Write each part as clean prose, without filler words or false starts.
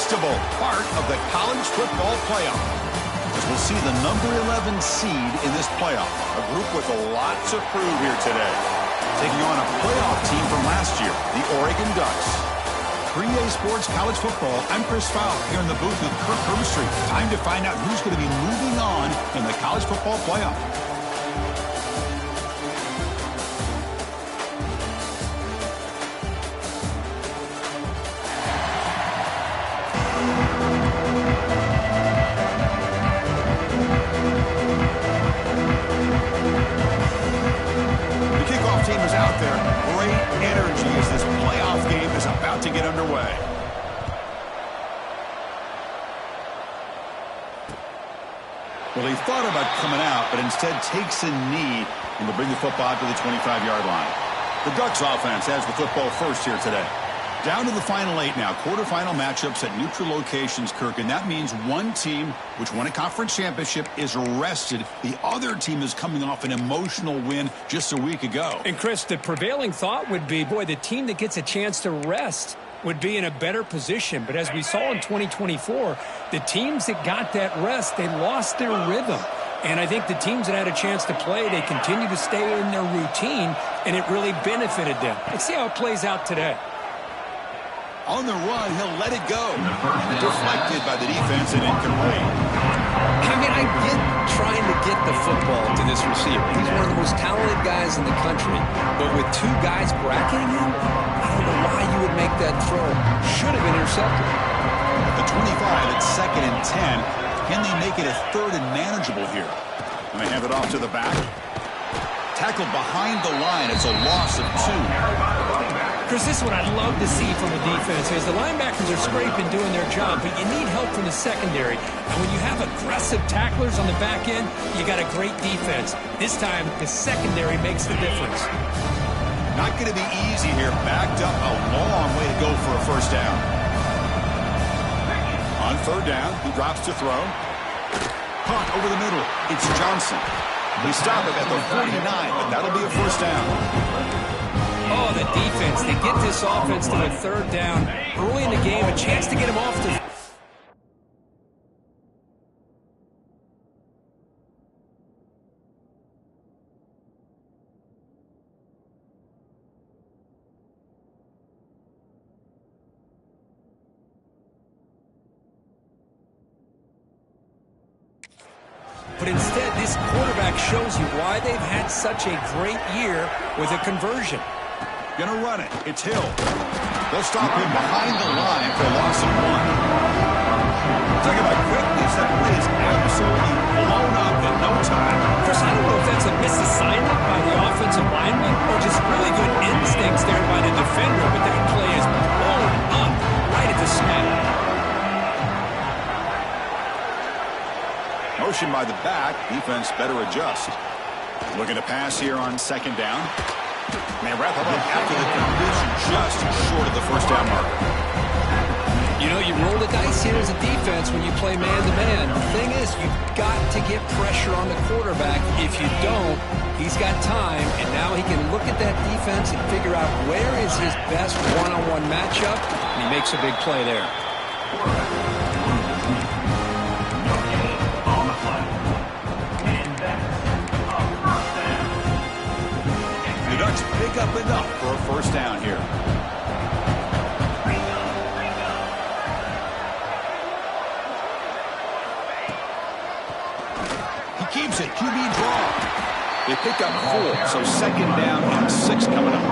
irresistible part of the college football playoff. As we'll see the number 11 seed in this playoff. A group with a lot to prove here today. Taking on a playoff team from last year, the Oregon Ducks. 3A Sports College Football, I'm Chris Fowler here in the booth with Kirk Herbstreit. Time to find out who's going to be moving on in the college football playoff. Team is out there. Great energy as this playoff game is about to get underway. Well, he thought about coming out, but instead takes a knee and will bring the football to the 25-yard line. The Ducks offense has the football first here today. Down to the final 8 now. Quarterfinal matchups at neutral locations, Kirk, and that means one team, which won a conference championship, is rested. The other team is coming off an emotional win just a week ago. And, Chris, the prevailing thought would be, boy, the team that gets a chance to rest would be in a better position. But as we saw in 2024, the teams that got that rest, they lost their rhythm. And I think the teams that had a chance to play, they continue to stay in their routine, and it really benefited them. Let's see how it plays out today. On the run, he'll let it go. Deflected by the defense and incomplete. I mean, I get trying to get the football to this receiver. He's one of the most talented guys in the country. But with 2 guys bracketing him, I don't know why you would make that throw. Should have been intercepted. The 25 at 2nd and 10. Can they make it a 3rd and manageable here? And they hand it off to the back. Tackled behind the line. It's a loss of 2. Chris, this is what I'd love to see from the defense is the linebackers are scraping, doing their job, but you need help from the secondary. And when you have aggressive tacklers on the back end, you got a great defense. This time, the secondary makes the difference. Not going to be easy here. Backed up a long way to go for a first down. On 3rd down, he drops to throw. Caught over the middle. It's Johnson. We stop it at the 49, but that'll be a first down. Oh, the defense. They get this offense to a 3rd down early in the game. A chance to get him off to... But instead, this quarterback shows you why they've had such a great year with a conversion. Gonna run it. It's Hill. They'll stop him behind the line for a loss of 1. Talking about quickness, that play is absolutely blown up in no time. Chris, I don't know if that's a misassignment by the offensive lineman or just really good instincts there by the defender, but that play is blown up right at the snap. Motion by the back. Defense better adjust. Looking to pass here on 2nd down. And they wrap it up after the conversion just short of the first down marker. You know, you roll the dice here as a defense when you play man-to-man. The thing is, you've got to get pressure on the quarterback. If you don't, he's got time, and now he can look at that defense and figure out where is his best one-on-one matchup, and he makes a big play there. The Ducks pick up enough for a first down here. He keeps it. QB draw. They pick up 4, so 2nd down and 6 coming up.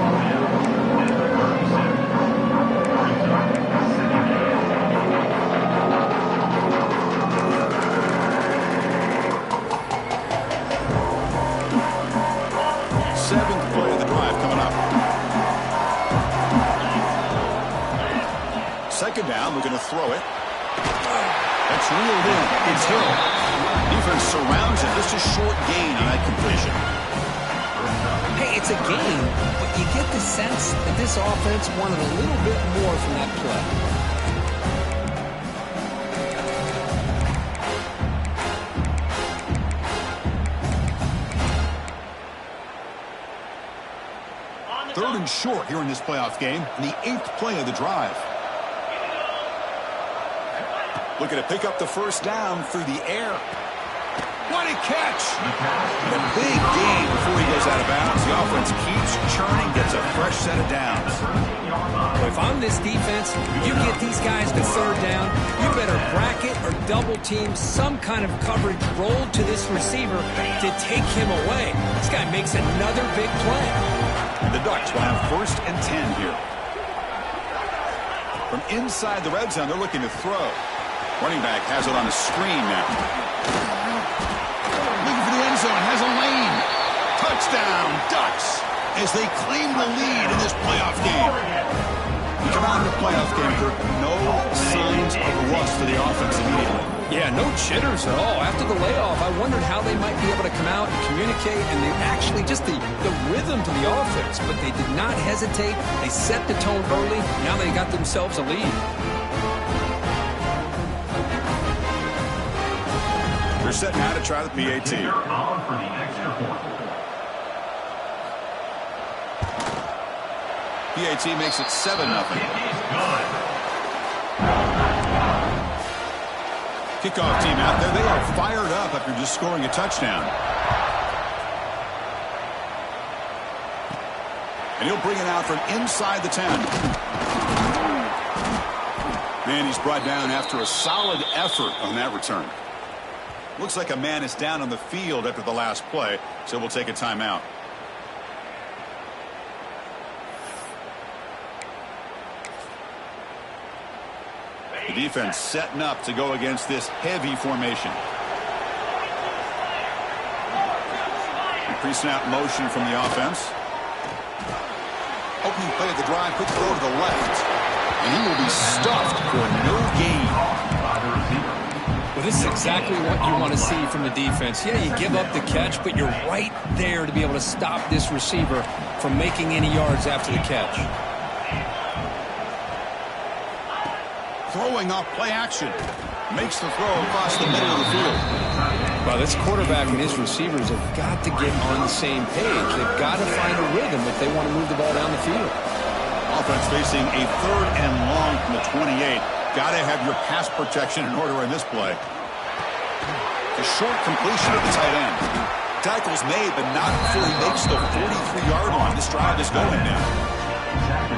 Second down, looking to throw it. That's reeled in. It's Hill. Defense surrounds it. Just a short gain on that completion. Hey, it's a game, but you get the sense that this offense wanted a little bit more from that play. Third and short here in this playoff game, the 8th play of the drive. Looking to pick up the first down through the air. What a catch! A big gain before he goes out of bounds. The offense keeps churning, gets a fresh set of downs. Well, if I'm this defense, you get these guys to third down, you better bracket or double team some kind of coverage rolled to this receiver to take him away. This guy makes another big play. And the Ducks will have 1st and 10 here. From inside the red zone, they're looking to throw. Running back has it on the screen now. Looking for the end zone, has a lane. Touchdown, Ducks, as they claim the lead in this playoff game. You come out in the playoff game, Kirk, no signs of rust for the offense immediately. Yeah, no jitters at all. After the layoff, I wondered how they might be able to come out and communicate, and they actually just the rhythm to the offense, but they did not hesitate. They set the tone early. Now they got themselves a lead. They're set now to try the PAT. PAT makes it 7-0. Kickoff team out there. They are fired up after just scoring a touchdown. And he'll bring it out from inside the 10. Man, he's brought down after a solid effort on that return. Looks like a man is down on the field after the last play, so we'll take a timeout. The defense setting up to go against this heavy formation. Pre-snap motion from the offense. Opening play of the drive, quick throw to the left. And he will be stuffed for no gain. Well, this is exactly what you want to see from the defense. Yeah, you give up the catch, but you're right there to be able to stop this receiver from making any yards after the catch. Throwing off play action. Makes the throw across the middle of the field. Well, this quarterback and his receivers have got to get on the same page. They've got to find a rhythm if they want to move the ball down the field. Offense facing a 3rd and long from the 28. Got to have your pass protection in order in this play. A short completion of the tight end. Tackle's made, but not before he makes the 43-yard line. This drive is going now.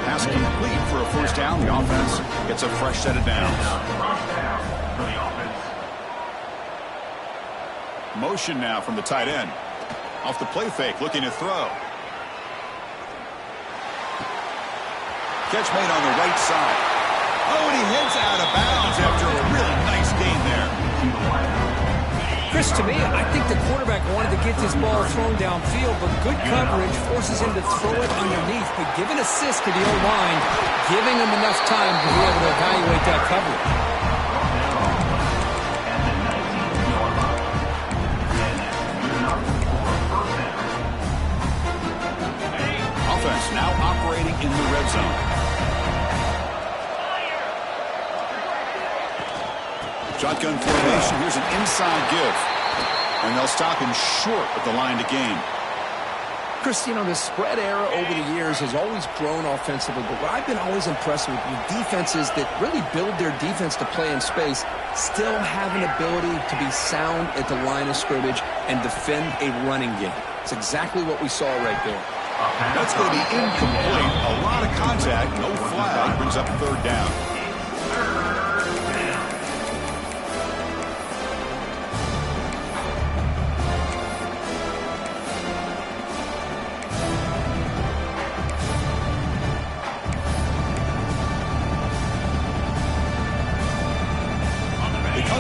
Pass complete for a first down. The offense gets a fresh set of downs. Motion now from the tight end. Off the play fake, looking to throw. Catch made on the right side. Oh, and he heads out of bounds after a really nice gain there. Chris, to me, I think the quarterback wanted to get this ball thrown downfield, but good coverage forces him to throw it underneath. But give an assist to the O-line, giving him enough time to be able to evaluate that coverage. Offense now operating in the red zone. Shotgun formation. Here's an inside give. And they'll stop him short of the line to gain. Chris, you know, the spread era over the years has always grown offensively, but what I've been always impressed with defenses that really build their defense to play in space still have an ability to be sound at the line of scrimmage and defend a running game. It's exactly what we saw right there. That's going to be incomplete. A lot of contact. No flag. Brings up 3rd down.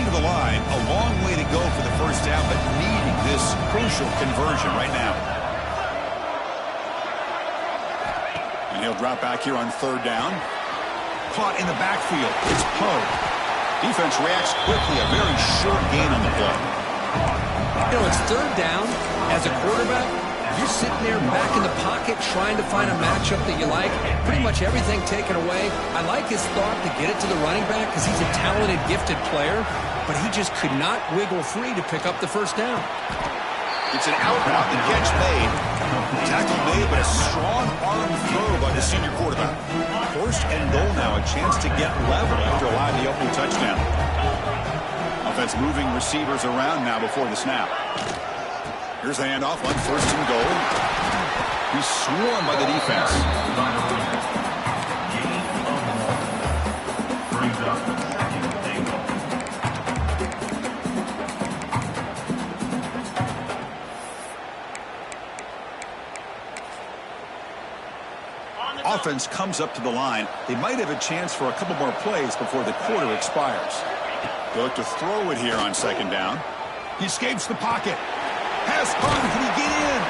The line, a long way to go for the first down, but needing this crucial conversion right now. And he'll drop back here on 3rd down. Caught in the backfield. It's Poe. Defense reacts quickly. A very short gain on the play. You know, it's 3rd down. As a quarterback, you're sitting there back in the pocket trying to find a matchup that you like. Pretty much everything taken away. I like his thought to get it to the running back because he's a talented, gifted player. But he just could not wiggle free to pick up the first down. It's an out route. The catch made. Tackle made, but a strong arm throw by the senior quarterback. 1st and goal now. A chance to get level after allowing the opening touchdown. offense moving receivers around now before the snap. Here's the handoff on 1st and goal. He's swarmed by the defense. Offense comes up to the line. They might have a chance for a couple more plays before the quarter expires. They look to throw it here on 2nd down. He escapes the pocket. Pass on. Can he get in?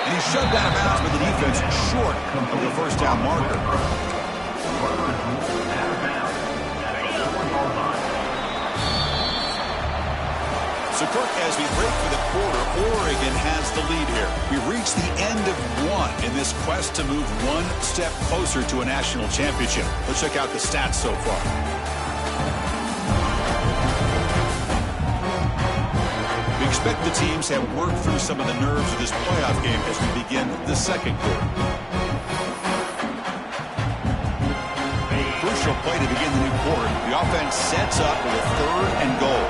And he's shoved out of bounds by the defense short of the 1st down marker. So, Kirk, as we break for the quarter, Oregon has the lead here. We've reached the end of one in this quest to move one step closer to a national championship. Let's check out the stats so far. We expect the teams have worked through some of the nerves of this playoff game as we begin the 2nd quarter. Crucial play to begin the new quarter. The offense sets up with a 3rd and goal.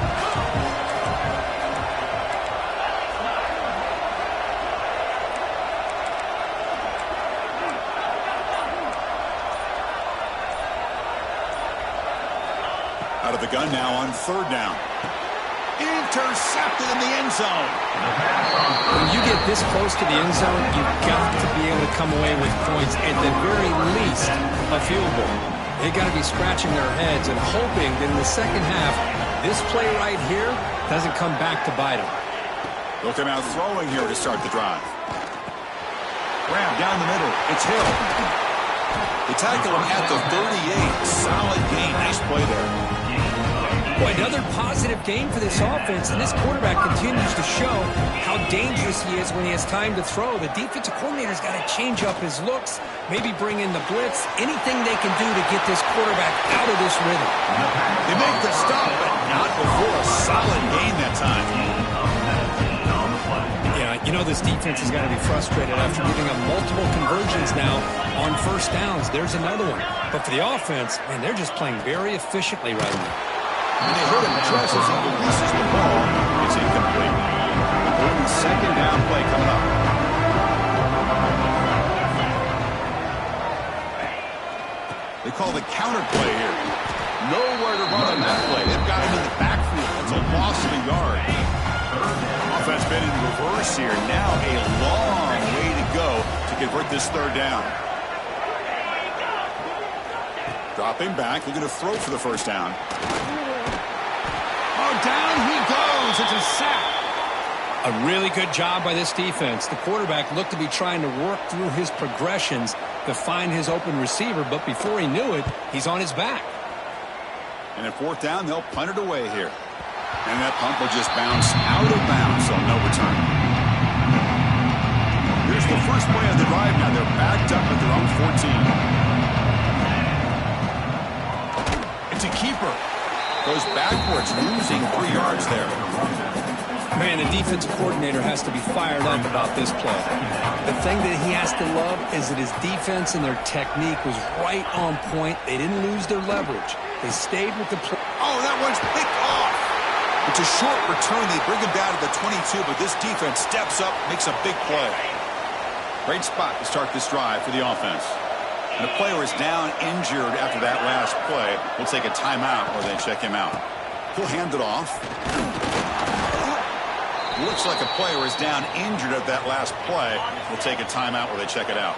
Out of the gun now on 3rd down. Intercepted in the end zone. When you get this close to the end zone, you've got to be able to come away with points, at the very least, a field goal. They got to be scratching their heads and hoping that in the 2nd half, this play right here doesn't come back to bite them. They'll come out throwing here to start the drive. Grab down the middle. It's Hill. They tackle him at the 38. Solid gain. Nice play there. Boy, another positive game for this offense, and this quarterback continues to show how dangerous he is when he has time to throw. The defensive coordinator's got to change up his looks, maybe bring in the blitz, anything they can do to get this quarterback out of this rhythm. They make the stop, but not before a solid gain that time. Yeah, you know this defense has got to be frustrated after giving them multiple conversions now on 1st downs. There's another one. But for the offense, man, they're just playing very efficiently right now. And they hit him just as he releases the ball. It's incomplete. Only 2nd down play coming up. They call the counter play here. Nowhere to run on that play. They've got him in the backfield. It's a loss of a yard. Offense been in reverse here. Now a long way to go to convert this 3rd down. Dropping back. Looking to throw for the 1st down. Down he goes. It's a sack. A really good job by this defense. The quarterback looked to be trying to work through his progressions to find his open receiver, but before he knew it, he's on his back. And at 4th down, they'll punt it away here. And that punt will just bounce out of bounds, so no return. Here's the first play of the drive now. They're backed up at their own 14. It's a keeper. Goes backwards, losing 3 yards there. Man, the defensive coordinator has to be fired up about this play. The thing that he has to love is that his defense and their technique was right on point. They didn't lose their leverage. They stayed with the play. Oh, that one's picked off. It's a short return. They bring him down to the 22, but this defense steps up, makes a big play. Great spot to start this drive for the offense. And the player is down injured after that last play. We'll take a timeout or then check him out. He'll hand it off. Looks like a player is down injured at that last play. We'll take a timeout or they check it out.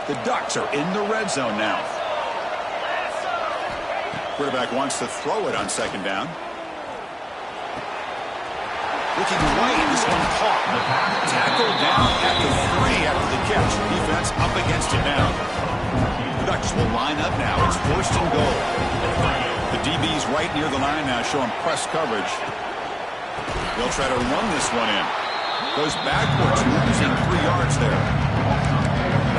The Ducks are in the red zone now. Quarterback wants to throw it on 2nd down. Looking right, this one caught. Tackled down at the 3 after the catch. Defense up against it now. The Ducks will line up now. It's 1st and goal. The DB's right near the line now, showing press coverage. They'll try to run this one in. Goes backwards, losing 3 yards there.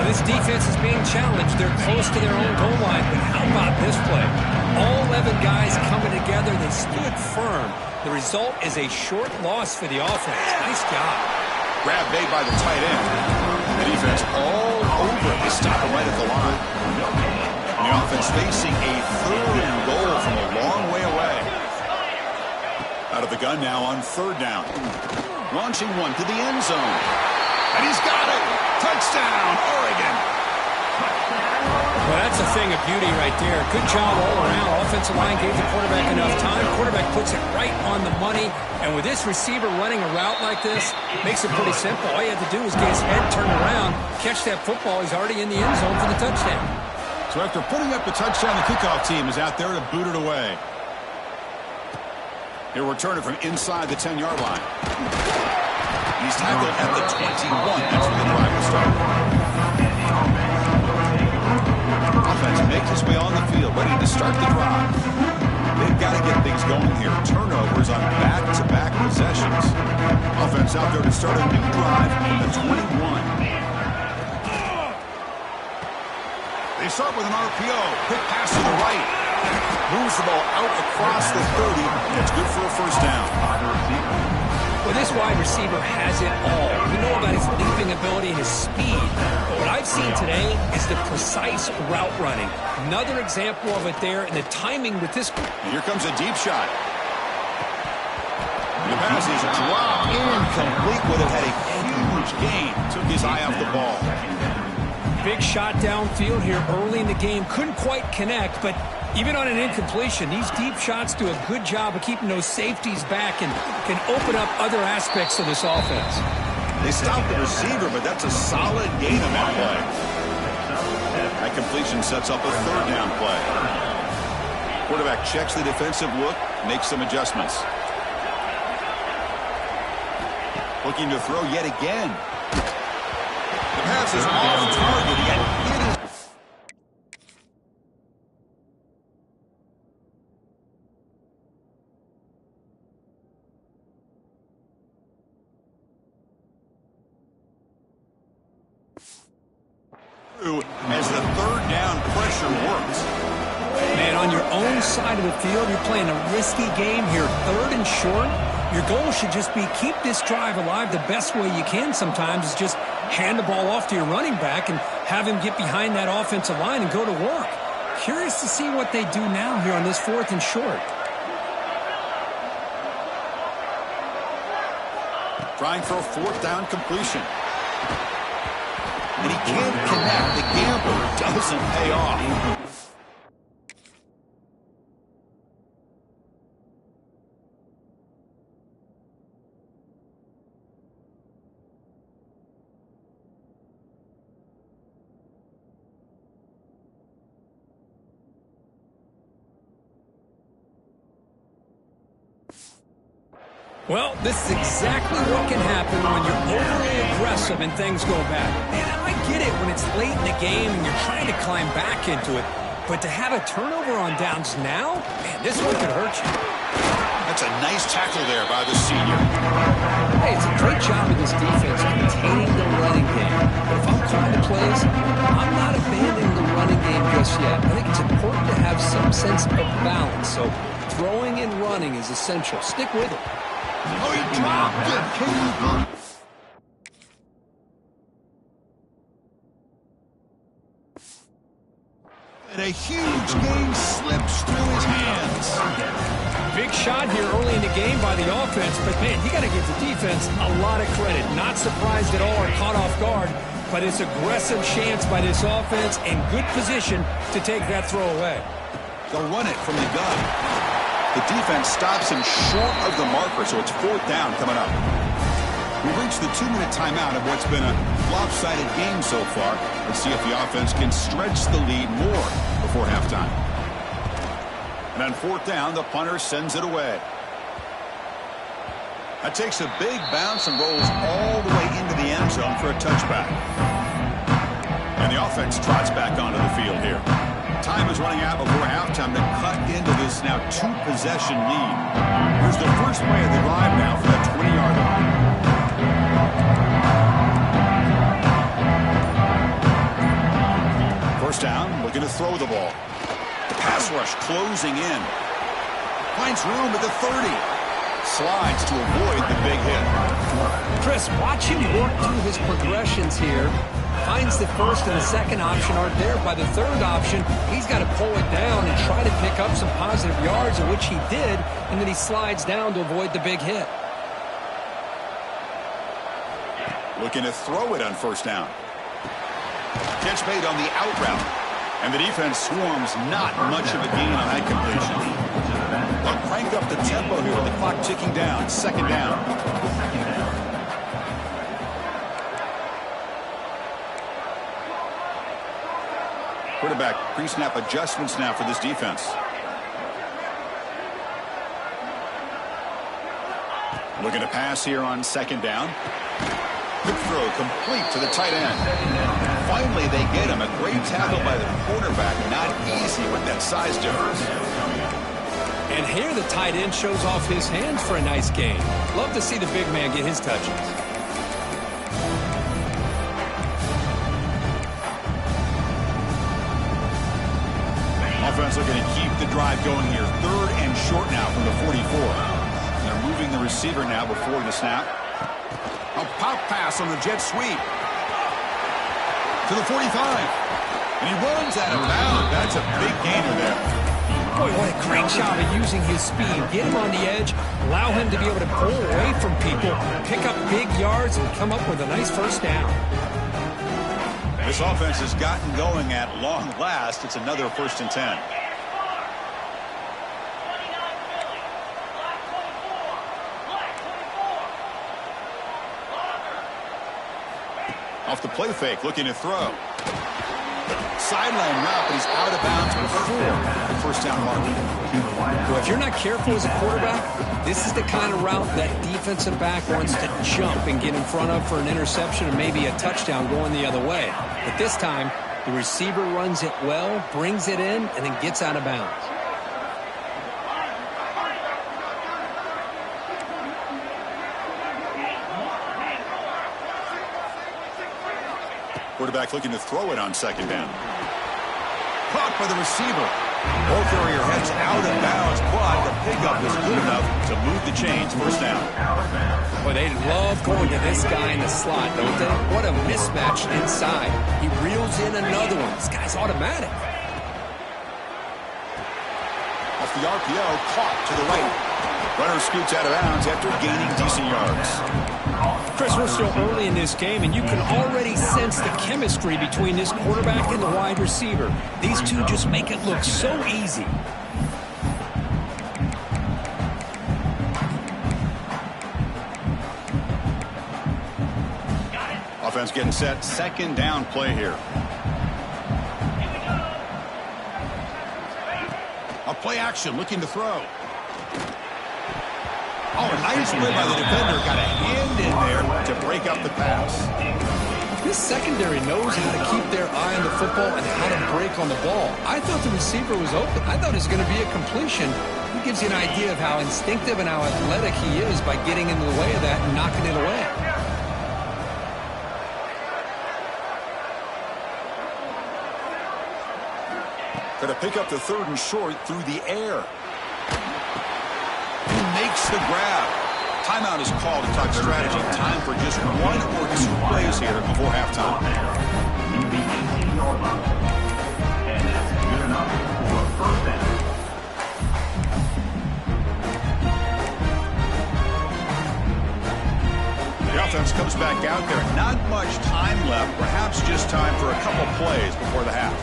Now this defense is being challenged. They're close to their own goal line, but how about this play? All 11 guys coming together. They stood firm. The result is a short loss for the offense. Nice job. Grab made by the tight end. The defense all over it. They stop him right at the line. And the offense facing a 3rd and goal from a long way away. Out of the the gun now on third down. Launching one to the end zone. And he's got it. Touchdown, Oregon. Well, that's a thing of beauty right there. Good job all around. Offensive line gave the quarterback enough time. Quarterback puts it right on the money. And with this receiver running a route like this, makes it pretty simple. All you have to do is get his head turned around, catch that football. He's already in the end zone for the touchdown. So after putting up the touchdown, the kickoff team is out there to boot it away. He'll return it from inside the 10-yard line. He's tackled at the 21. That's where the drive will start. Offense makes its way on the field, ready to start the drive. They've got to get things going here. Turnovers on back-to-back possessions. Offense out there to start a new drive at the 21. They start with an RPO. Quick pass to the right. Moves the ball out across the 30. And it's good for a first down. Well, this wide receiver has it all. We know about his leaping ability and his speed. But what I've seen today is the precise route running. Another example of it there, and the timing with this. And here comes a deep shot. The pass is dropped incomplete. Would have had a huge gain. Took his eye off the ball. Big shot downfield here early in the game. Couldn't quite connect, but even on an incompletion, these deep shots do a good job of keeping those safeties back and can open up other aspects of this offense. They stopped the receiver, but that's a solid gain on that play. That completion sets up a third down play. Quarterback checks the defensive look, makes some adjustments. Looking to throw yet again. The pass is off target, yet it is. As the third down pressure works. Man, on your own side of the field, you're playing a risky game here. Third and short. Your goal should just be keep this drive alive the best way you can sometimes is just hand the ball off to your running back and have him get behind that offensive line and go to work. Curious to see what they do now here on this fourth and short. Trying for a fourth down completion. And he can't connect. The gamble doesn't pay off. Well, this is exactly what can happen when you're overly aggressive and things go bad. And I get it when it's late in the game and you're trying to climb back into it. But to have a turnover on downs now, man, this one could hurt you. That's a nice tackle there by the senior. Hey, it's a great job of this defense containing the running game. But if I'm calling the plays, I'm not abandoning the running game just yet. I think it's important to have some sense of balance. So throwing and running is essential. Stick with it. Oh, he dropped it. And a huge gain slips through his hands. Big shot here early in the game by the offense, but man, you got to give the defense a lot of credit. Not surprised at all or caught off guard, but it's aggressive chance by this offense and good position to take that throw away. They'll run it from the gun. The defense stops him short of the marker, so it's fourth down coming up. We've reached the 2-minute timeout of what's been a lopsided game so far. Let's see if the offense can stretch the lead more before halftime. And on fourth down, the punter sends it away. That takes a big bounce and rolls all the way into the end zone for a touchback. And the offense trots back onto the field here. Time is running out before halftime to cut into this now 2-possession lead. Here's the first play of the drive now for that 20-yard line. First down, looking to throw the ball. The pass rush closing in. Finds room at the 30. Slides to avoid the big hit. Chris, watch him work through his progressions here. finds the first and the second option aren't there. By the third option, he's got to pull it down and try to pick up some positive yards, of which he did, and then he slides down to avoid the big hit. Looking to throw it on first down. Catch made on the out route. And the defense swarms, not much of a gain on that completion. They'll crank up the tempo here with the clock ticking down. Second down. Quarterback pre-snap adjustments now for this defense. Looking to pass here on second down. Quick throw complete to the tight end. Finally, they get him. A great tackle by the quarterback. Not easy with that size difference. And here the tight end shows off his hands for a nice gain. Love to see the big man get his touches. Offense looking to keep the drive going here. Third and short now from the 44. And they're moving the receiver now before the snap. A pop pass on the jet sweep. To the 45. And he runs out of bounds. That's a big gainer there. Boy, what a great job of using his speed. Get him on the edge, allow him to be able to pull away from people, pick up big yards, and come up with a nice first down. This offense has gotten going at long last. It's another 1st and 10. Off the play fake, looking to throw. Sideline route, but he's out of bounds before the first down mark. Well, if you're not careful as a quarterback, this is the kind of route that defensive back wants to jump and get in front of for an interception and maybe a touchdown going the other way. But this time, the receiver runs it well, brings it in, and then gets out of bounds. Quarterback looking to throw it on second down. Caught by the receiver. Ball carrier heads out of bounds, but the pickup is good enough to move the chains. First down. Boy, they love going to this guy in the slot, don't they? What a mismatch inside. He reels in another one. This guy's automatic. Off the RPO, caught to the right. Runner scoots out of bounds after gaining decent yards. Chris, we're still early in this game, and you can already sense the chemistry between this quarterback and the wide receiver. These two just make it look so easy. Offense getting set. Second down play here. A play action, looking to throw. Oh, a nice play by the defender. Got a hand in there to break up the pass. This secondary knows how to keep their eye on the football and how to break on the ball. I thought the receiver was open. I thought it was going to be a completion. It gives you an idea of how instinctive and how athletic he is by getting in the way of that and knocking it away. Got to pick up the third and short through the air. Makes the grab. Timeout is called to talk strategy. Time for just one or two plays here before halftime. The offense comes back out there. Not much time left. Perhaps just time for a couple plays before the half.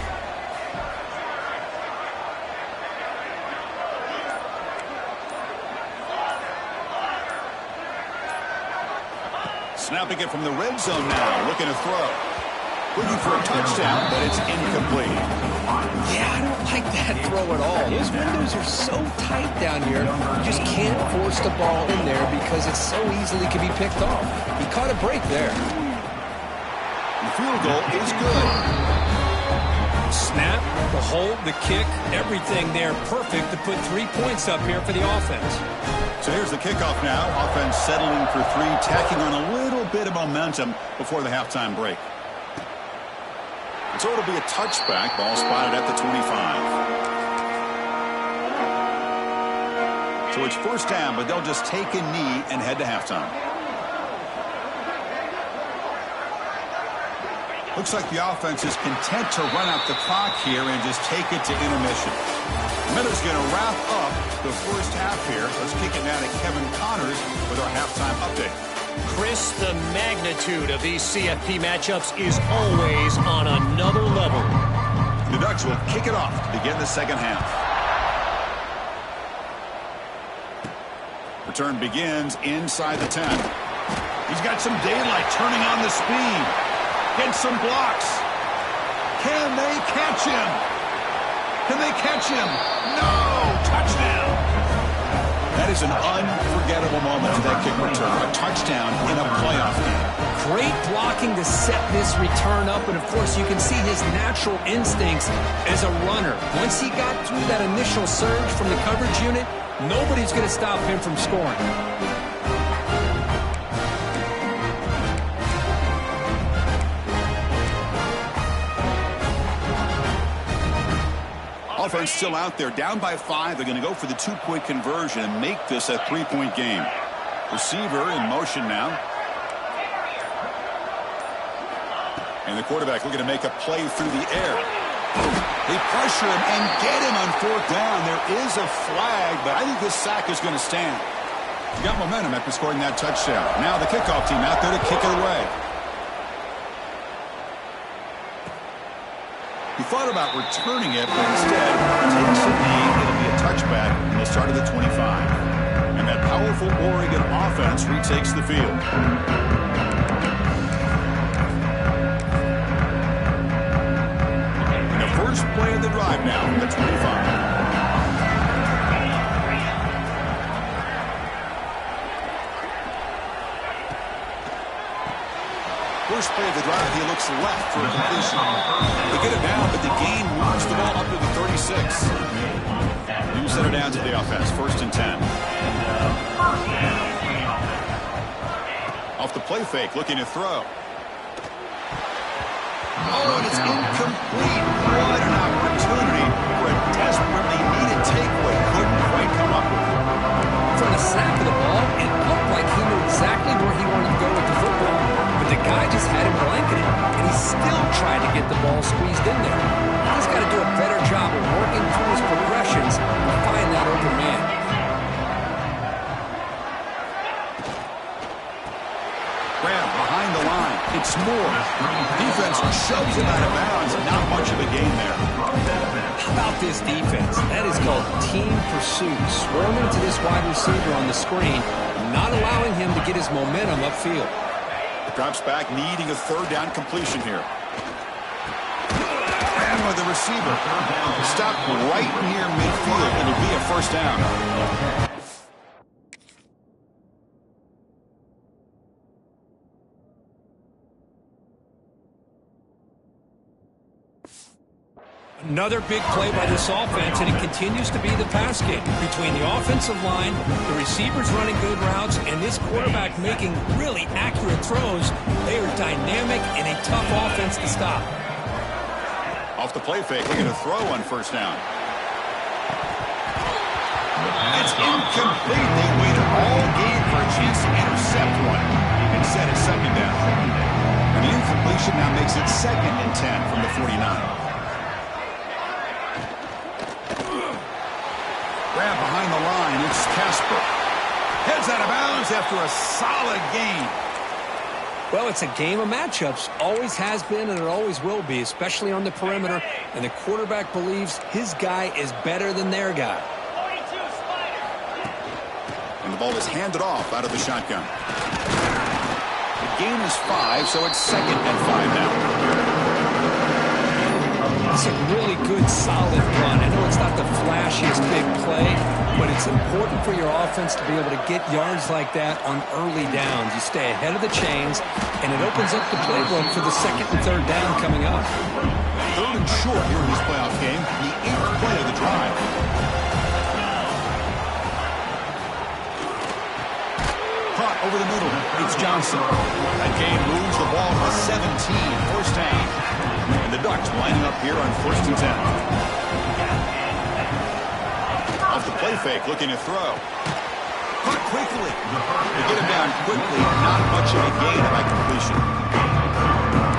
Snapping it from the red zone now, looking to throw. Looking for a touchdown, but it's incomplete. Yeah, I don't like that throw at all. Those windows are so tight down here, you just can't force the ball in there because it so easily can be picked off. He caught a break there. The field goal is good. Snap, the hold, the kick, everything there perfect to put 3 points up here for the offense. So here's the kickoff now. Offense settling for three, tacking on a little bit of momentum before the halftime break. So it'll be a touchback. Ball spotted at the 25. So it's first down, but they'll just take a knee and head to halftime. Looks like the offense is content to run out the clock here and just take it to intermission. Miller's going to wrap up the first half here. Let's kick it now to Kevin Connors with our halftime update. Chris, the magnitude of these CFP matchups is always on another level. The Ducks will kick it off to begin the second half. Return begins inside the 10. He's got some daylight turning on the speed. Gets some blocks. Can they catch him? Can they catch him? No! Touchdown! That is an unforgettable moment for that kick return. A touchdown in a playoff game. Great blocking to set this return up, and of course you can see his natural instincts as a runner. Once he got through that initial surge from the coverage unit, nobody's going to stop him from scoring. Offense still out there, down by 5. They're going to go for the 2-point conversion and make this a 3-point game. Receiver in motion now. And the quarterback looking to make a play through the air. They pressure him and get him on 4th down. There is a flag, but I think this sack is going to stand. He got momentum after scoring that touchdown. Now the kickoff team out there to kick it away. He thought about returning it, but instead takes a knee. It'll be a touchback in the start of the 25. And that powerful Oregon offense retakes the field. And the first play of the drive now from the 25. First play of the drive, he looks left for a completion. They get it down, but the gain moves the ball up to the 36. New center down to the offense, 1st and 10. Off the play fake, looking to throw. Oh, and it's incomplete. What an opportunity for a desperately needed takeaway. Couldn't quite come up with it. From the snap of the ball, it looked like he knew exactly where he wanted to go with the football. The guy just had him blanketed, and he still tried to get the ball squeezed in there. He's got to do a better job of working through his progressions to find that open man. Graham behind the line. It's Moore. Defense shoves him out of bounds. Not much of a gain there. How about this defense? That is called team pursuit. Swarming to this wide receiver on the screen, not allowing him to get his momentum upfield. Drops back, needing a 3rd down completion here. And with the receiver. Stopped right near midfield. It'll be a 1st down. Another big play by this offense, and it continues to be the pass game. Between the offensive line, the receivers running good routes, and this quarterback making really accurate throws, they are dynamic and a tough offense to stop. Off the play fake, looking to throw on 1st down. It's incomplete. They waited all game for a chance to intercept one. Instead, it's 2nd down. And the incompletion now makes it 2nd and 10 from the 49. Grab behind the line. It's Casper. Heads out of bounds after a solid gain. Well, it's a game of matchups. Always has been and it always will be, especially on the perimeter. And the quarterback believes his guy is better than their guy. And the ball is handed off out of the shotgun. The gain is 5, so it's 2nd and 5 now. It's a really good, solid run. I know it's not the flashiest big play, but it's important for your offense to be able to get yards like that on early downs. You stay ahead of the chains, and it opens up the playbook for the 2nd and 3rd down coming up. 3rd and short here in this playoff game, the 8th play of the drive. Caught over the middle. It's Johnson. That gain moves the ball to 17, 1st down. And the Ducks lining up here on 1st and 10. Off the play fake, looking to throw. Caught quickly. They get him down quickly. Not much of a gain by completion.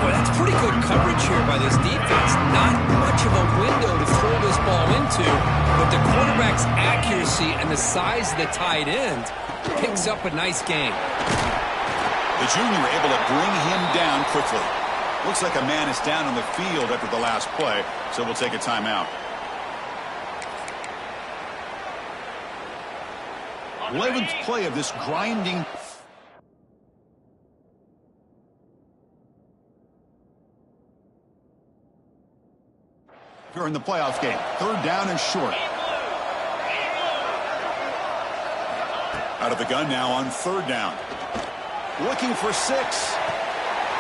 Boy, that's pretty good coverage here by this defense. Not much of a window to throw this ball into, but the quarterback's accuracy and the size of the tight end picks up a nice gain. The junior able to bring him down quickly. Looks like a man is down on the field after the last play, so we'll take a timeout. 11th play of this grinding. During the playoff game, 3rd down and short. Out of the gun now on 3rd down. Looking for 6.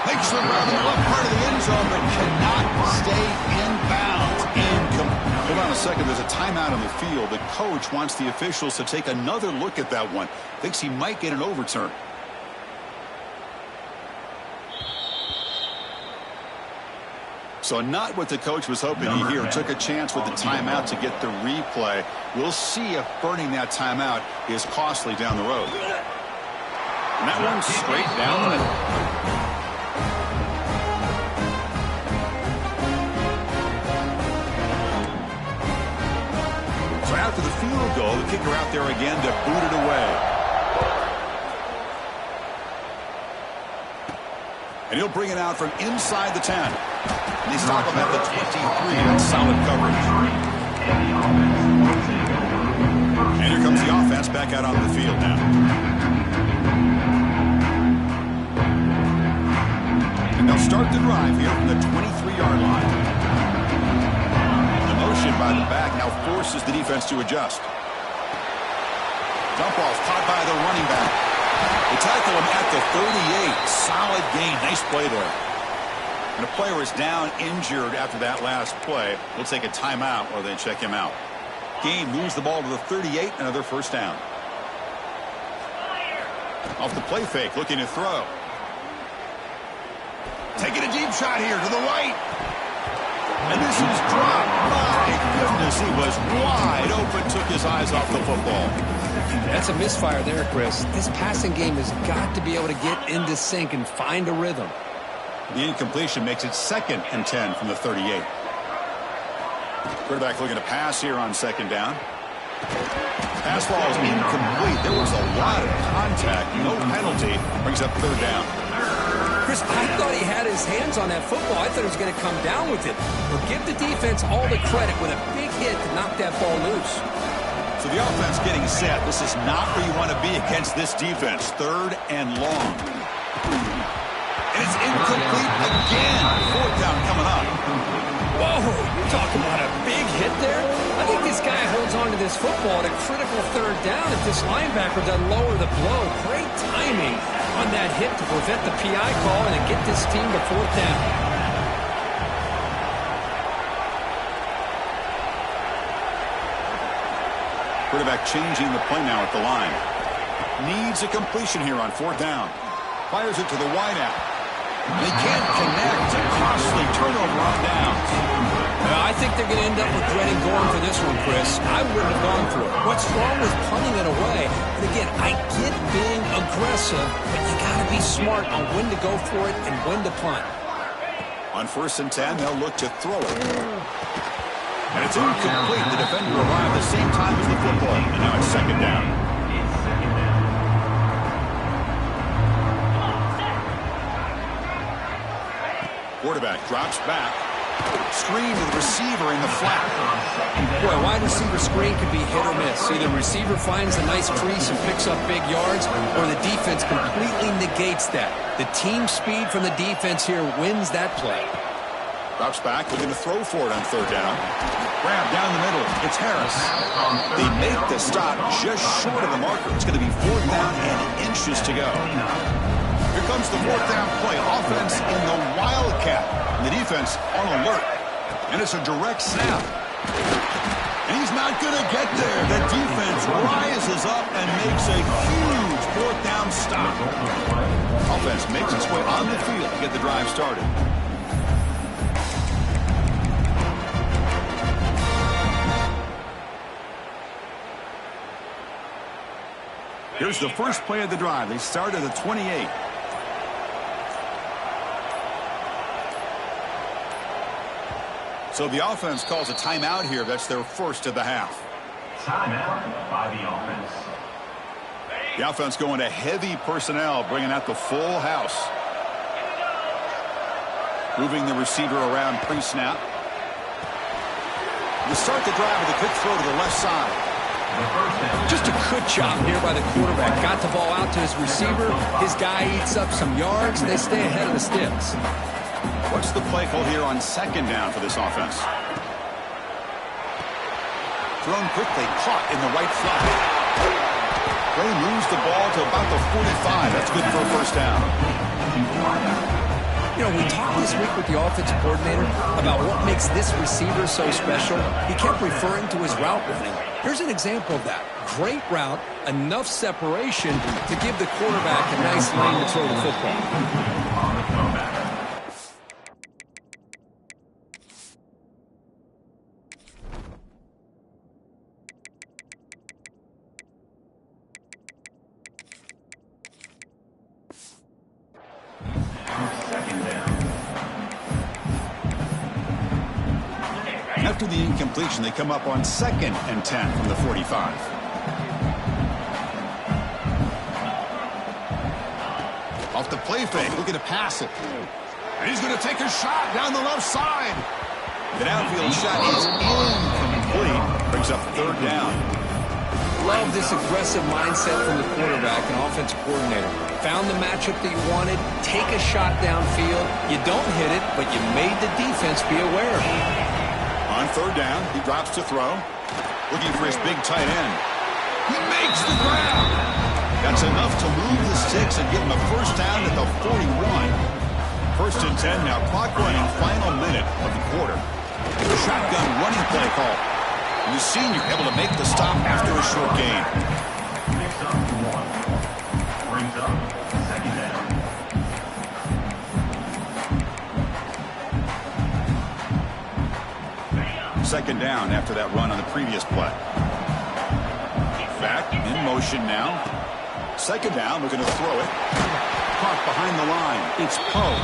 Makes the run in the left part of the end zone, but cannot stay in bounds. Hold on a second. There's a timeout on the field. The coach wants the officials to take another look at that one. Thinks he might get an overturn. So not what the coach was hoping to hear. Took a chance with the timeout to get the replay. We'll see if burning that timeout is costly down the road. And that one's straight down the middle. So after the field goal, the kicker out there again to boot it away. And he'll bring it out from inside the 10. And he's talking about the 23. That's solid coverage. And here comes the offense back out on the field now. And they'll start the drive here from the 23-yard line. The motion by the back now forces the defense to adjust. Dump off caught by the running back. They tackle him at the 38. Solid gain. Nice play there. And a player is down injured after that last play. We'll take a timeout or then check him out. Game moves the ball to the 38. Another 1st down. Off the play fake. Looking to throw. Taking a deep shot here to the right. And this is dropped. My goodness, he was wide open. Took his eyes off the football. That's a misfire there, Chris. This passing game has got to be able to get into sync and find a rhythm. The incompletion makes it 2nd and 10 from the 38. Quarterback looking to pass here on 2nd down. Pass ball is incomplete. There was a lot of contact. No penalty. Brings up 3rd down. Chris, I thought he had his hands on that football. I thought he was going to come down with it. But give the defense all the credit with a big hit to knock that ball loose. So the offense getting set. This is not where you want to be against this defense. 3rd and long. And it's incomplete again. 4th down coming up. Whoa, you're talking about a big hit there? I think this guy holds on to this football at a critical 3rd down if this linebacker doesn't lower the blow. Great timing on that hit to prevent the PI call and to get this team to 4th down. Quarterback changing the play now at the line. Needs a completion here on 4th down. Fires it to the wideout. And he can't connect. A costly turnover on downs. I think they're going to end up regretting going for this one, Chris. I wouldn't have gone for it. What's wrong with punting it away? And again, I get being aggressive, but you got to be smart on when to go for it and when to punt. On 1st and 10, they'll look to throw it. And it's incomplete. The defender arrived at the same time as the football. And now it's 2nd down. Quarterback drops back. Screen to the receiver in the flat. Boy, wide receiver screen can be hit or miss. Either the receiver finds a nice crease and picks up big yards, or the defense completely negates that. The team speed from the defense here wins that play. Drops back, looking to throw for it on 3rd down. Grab down the middle. It's Harris. They make the stop just short of the marker. It's going to be 4th down and inches to go. Here comes the 4th down play. Offense in the Wildcat. And the defense on alert. And it's a direct snap. And he's not going to get there. The defense rises up and makes a huge 4th down stop. Offense makes its way on the field to get the drive started. Here's the first play of the drive. They start at the 28. So the offense calls a timeout here. That's their first of the half. Timeout by the offense. The offense going to heavy personnel, bringing out the full house. Moving the receiver around pre-snap. You start the drive with a quick throw to the left side. Just a good job here by the quarterback. Got the ball out to his receiver. His guy eats up some yards. They stay ahead of the sticks. What's the play call here on second down for this offense? Thrown quickly, caught in the right flat. Play moves the ball to about the 45. That's good for a first down. You know, we talked this week with the offensive coordinator about what makes this receiver so special. He kept referring to his route running. Here's an example of that. Great route, enough separation to give the quarterback a nice lane to throw the football. After the incompletion, they come up on 2nd and 10 from the 45. Off the play fake, looking to pass it. And he's going to take a shot down the left side. The downfield shot is incomplete. Brings up third down. Love this aggressive mindset from the quarterback and offensive coordinator. Found the matchup that you wanted. Take a shot downfield. You don't hit it, but you made the defense be aware. On third down, he drops to throw. Looking for his big tight end. He makes the grab. That's enough to move the sticks and give him a first down at the 41. 1st and 10 now. Clock running, final minute of the quarter. Shotgun running play call. And the senior able to make the stop after a short gain. Picks up 1. Brings up second down. Second down after that run on the previous play. Back in motion now. Second down, we're going to throw it. Caught behind the line. It's Poe.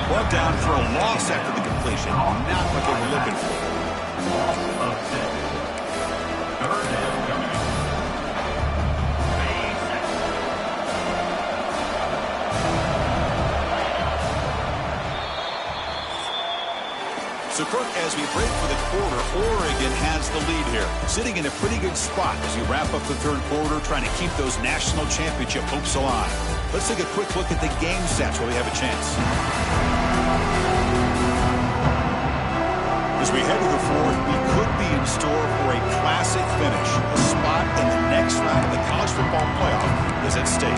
Brought down for a loss after the completion. Not what they were looking for. Loss of 6. Third down coming up. So, Kirk, as we break for the quarter, Oregon has the lead here. Sitting in a pretty good spot as you wrap up the third quarter, trying to keep those national championship hopes alive. Let's take a quick look at the game stats while we have a chance. As we head to the fourth, we could be in store for a classic finish. A spot in the next round of the college football playoff is at stake.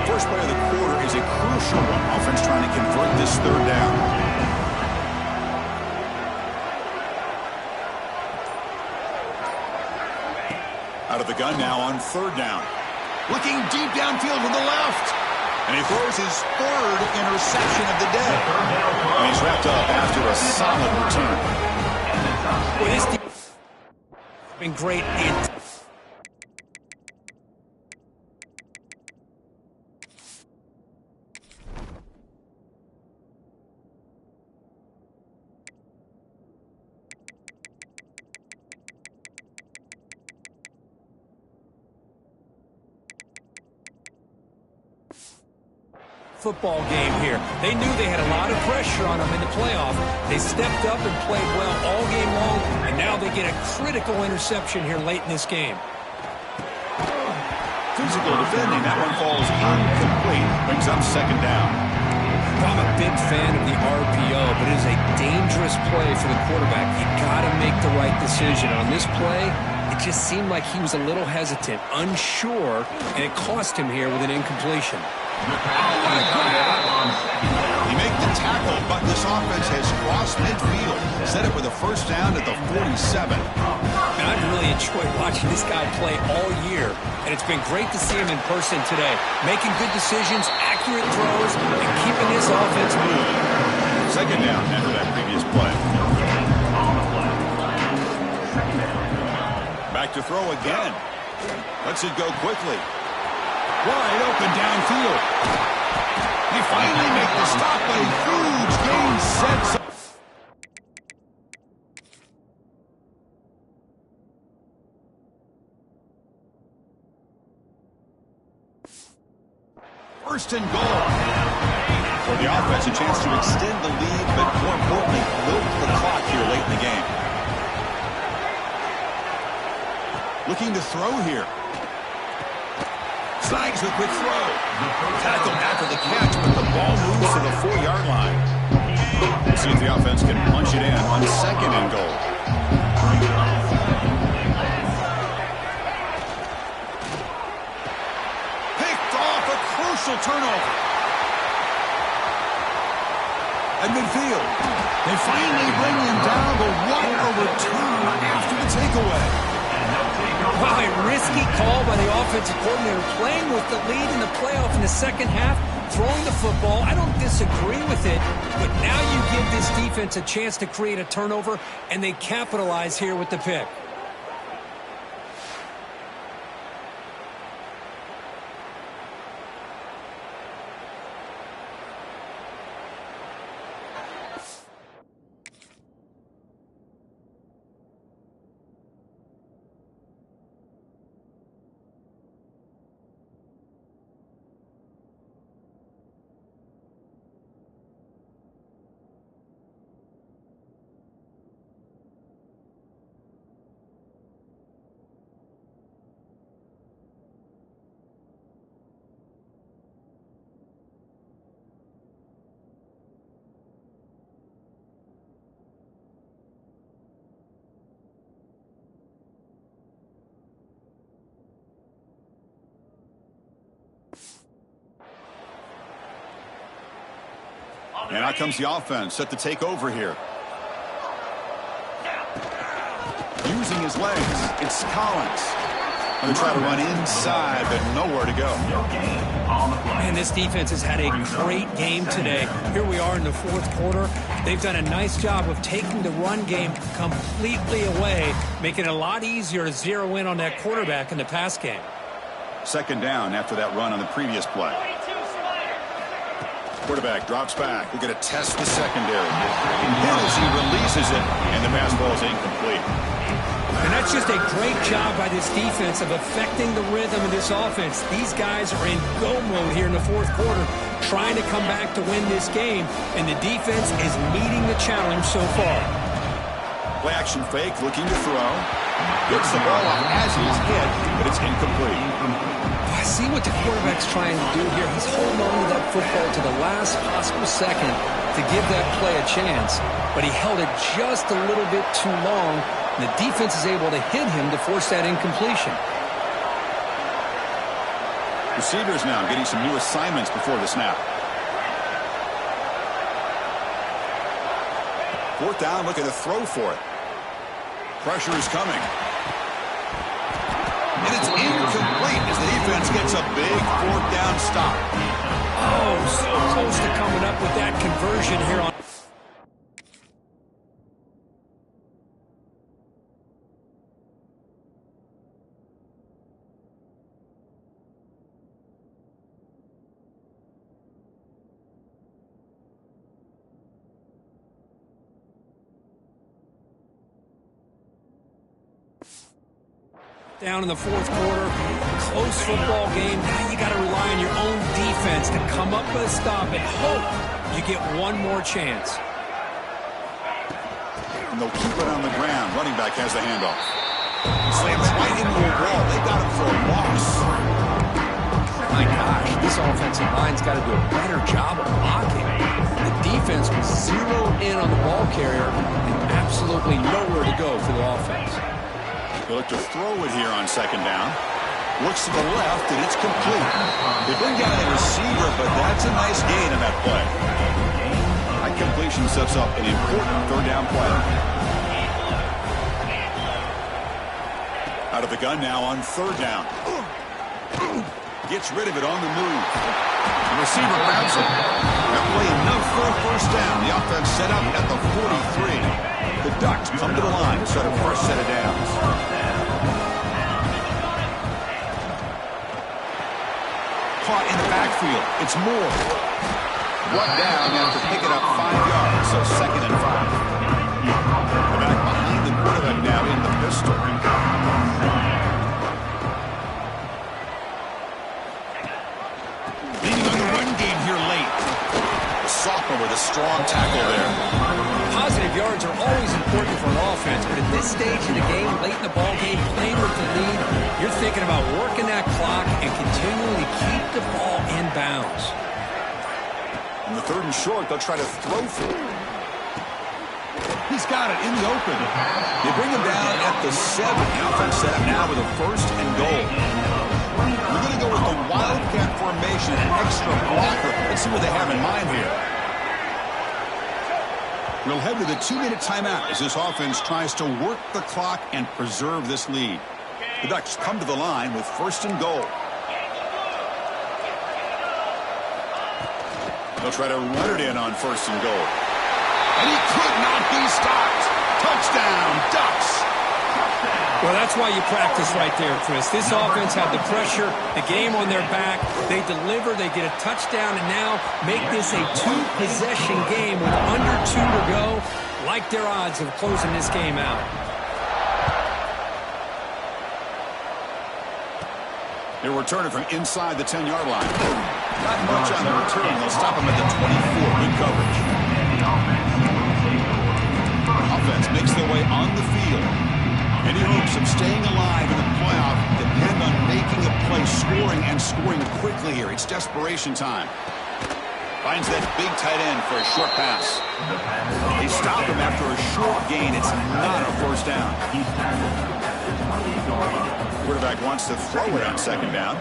First play of the quarter is a crucial one. Offense trying to convert this third down. Out of the gun now on third down. Looking deep downfield to the left. And he throws his third interception of the day. And he's wrapped up after a solid return. Well, this defense has been great. Football game here. They knew they had a lot of pressure on them in the playoff. They stepped up and played well all game long, and now they get a critical interception here late in this game. Physical defending. That one falls incomplete. Brings up second down. I'm a big fan of the RPO, but it is a dangerous play for the quarterback. You got to make the right decision. On this play, it just seemed like he was a little hesitant, unsure, and it cost him here with an incompletion. He made the tackle, but this offense has crossed midfield. Set it with a first down at the 47. And I've really enjoyed watching this guy play all year, and it's been great to see him in person today. Making good decisions, accurate throws, and keeping this offense moving. Second down after that previous play. Back to throw again. Lets it go quickly. Wide open downfield. They finally make the stop. A huge gain sets up. First and goal. For the offense, a chance to extend the lead, but more importantly, milk the clock here late in the game. Looking to throw here. Slides the quick throw. Tackled after the catch, but the ball moves to the 4-yard line. We'll see if the offense can punch it in on second and goal. Picked off, a crucial turnover. At midfield, they finally bring him down, but what a return after the takeaway. Wow, a risky call by the offensive coordinator, playing with the lead in the playoff in the second half, throwing the football. I don't disagree with it, but now you give this defense a chance to create a turnover, and they capitalize here with the pick. And out comes the offense, set to take over here. Using his legs, it's Collins. Going to try to run inside, but nowhere to go. Man, this defense has had a great game today. Here we are in the fourth quarter. They've done a nice job of taking the run game completely away, making it a lot easier to zero in on that quarterback in the pass game. Second down after that run on the previous play. Quarterback drops back. We're going to test the secondary. As he releases it, and the pass ball is incomplete. And that's just a great job by this defense of affecting the rhythm of this offense. These guys are in go mode here in the fourth quarter, trying to come back to win this game, and the defense is meeting the challenge so far. Play action fake, looking to throw. Gets the ball off as he's hit, but it's incomplete. I see what the quarterback's trying to do here. He's holding on to that football to the last possible second to give that play a chance, but he held it just a little bit too long. The defense is able to hit him to force that incompletion. Receivers now getting some new assignments before the snap. Fourth down, looking to throw for it. Pressure is coming. And it's incomplete as the defense gets a big fourth down stop. Oh, so close to coming up with that conversion here on. Down in the fourth quarter, close football game. Now you got to rely on your own defense to come up with a stop and hope you get one more chance. And they'll keep it on the ground. Running back has the handoff. Slams right into a wall. They got him for a loss. My gosh, this offensive line's got to do a better job of blocking. The defense was zeroed in on the ball carrier and absolutely nowhere to go for the offense. They look to throw it here on second down. Looks to the left, and it's complete. They bring down the receiver, but that's a nice gain on that play. That completion sets up an important third down play. Out of the gun now on third down. Gets rid of it on the move. The receiver grabs it. That play enough for a first down. The offense set up at the 43. The Ducks come to the line to start a first set of downs. Caught in the backfield. It's Moore. Brought down after picking up 5 yards, so 2nd and 5. Back behind the quarterback now in the pistol. Leaning on the run game here late. The sophomore with a strong tackle there. Positive yards are always important for an offense, but at this stage in the game, late in the ball game, playing with the lead, you're thinking about working that clock and continuing to keep the ball in bounds. On the 3rd and short, they'll try to throw for it. He's got it in the open. They bring him down at the 7. The offense set up now with a 1st and goal. We're going to go with the wildcat formation, an extra blocker. Let's see what they have in mind here. We'll head to the 2-minute timeout as this offense tries to work the clock and preserve this lead. The Ducks come to the line with 1st and goal. They'll try to run it in on 1st and goal. And he could not be stopped. Touchdown, Ducks. Well, that's why you practice right there, Chris. This offense had the pressure, the game on their back. They deliver, they get a touchdown, and now make this a 2-possession game with under 2 to go. Like their odds of closing this game out. They're returning from inside the 10-yard line. Not much on the return. They'll stop him at the 24. Good coverage. Offense makes their way on the field. Any hopes of staying alive in the playoff depend on making a play, scoring, and scoring quickly here. It's desperation time. Finds that big tight end for a short pass. They stop him after a short gain. It's not a 1st down. Quarterback wants to throw it on 2nd down.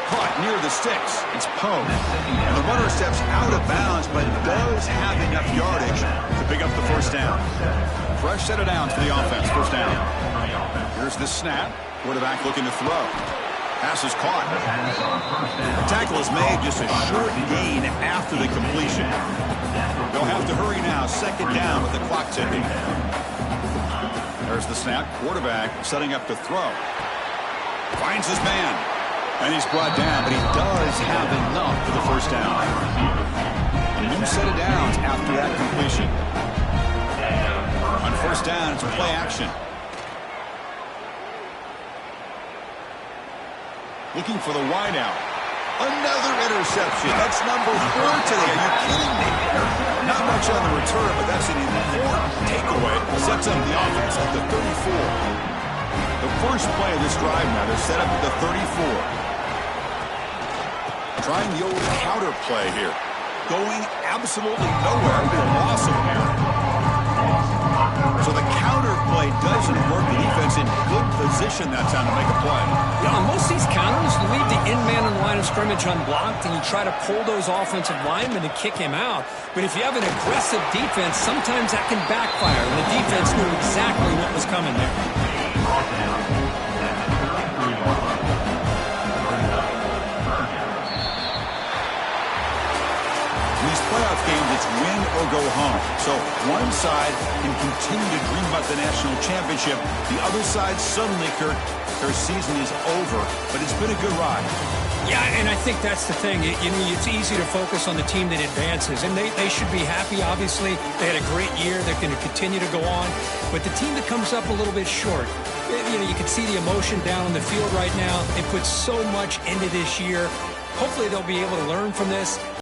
Caught near the sticks. It's Poe. And the runner steps out of bounds, but does have enough yardage to pick up the 1st down. Fresh set of downs for the offense. 1st down. Here's the snap. Quarterback looking to throw. Pass is caught. The tackle is made, just a short gain after the completion. They'll have to hurry now. 2nd down with the clock ticking. There's the snap. Quarterback setting up to throw. Finds his man. And he's brought down, but he does have enough for the 1st down. A new set of downs after that completion. On 1st down, it's play action. Looking for the wideout. Another interception. That's number 4 today. Are you kidding me? Not much on the return, but that's an important takeaway. Sets up the offense at the 34. The first play of this drive now, they're set up at the 34. Trying the old counter play here. Going absolutely nowhere with a loss of here. So the counter play doesn't work. The defense in good position that time to make a play. Yeah, on most of these counters, you leave the in man in the line of scrimmage unblocked, and you try to pull those offensive linemen to kick him out. But if you have an aggressive defense, sometimes that can backfire. And the defense knew exactly what was coming there. Playoff games, it's win or go home. So one side can continue to dream about the national championship. The other side suddenly, Kirk, their season is over. But it's been a good ride. Yeah, and I think that's the thing. It's easy to focus on the team that advances. And they should be happy, obviously. They had a great year. They're going to continue to go on. But the team that comes up a little bit short, you can see the emotion down on the field right now. They put so much into this year. Hopefully they'll be able to learn from this.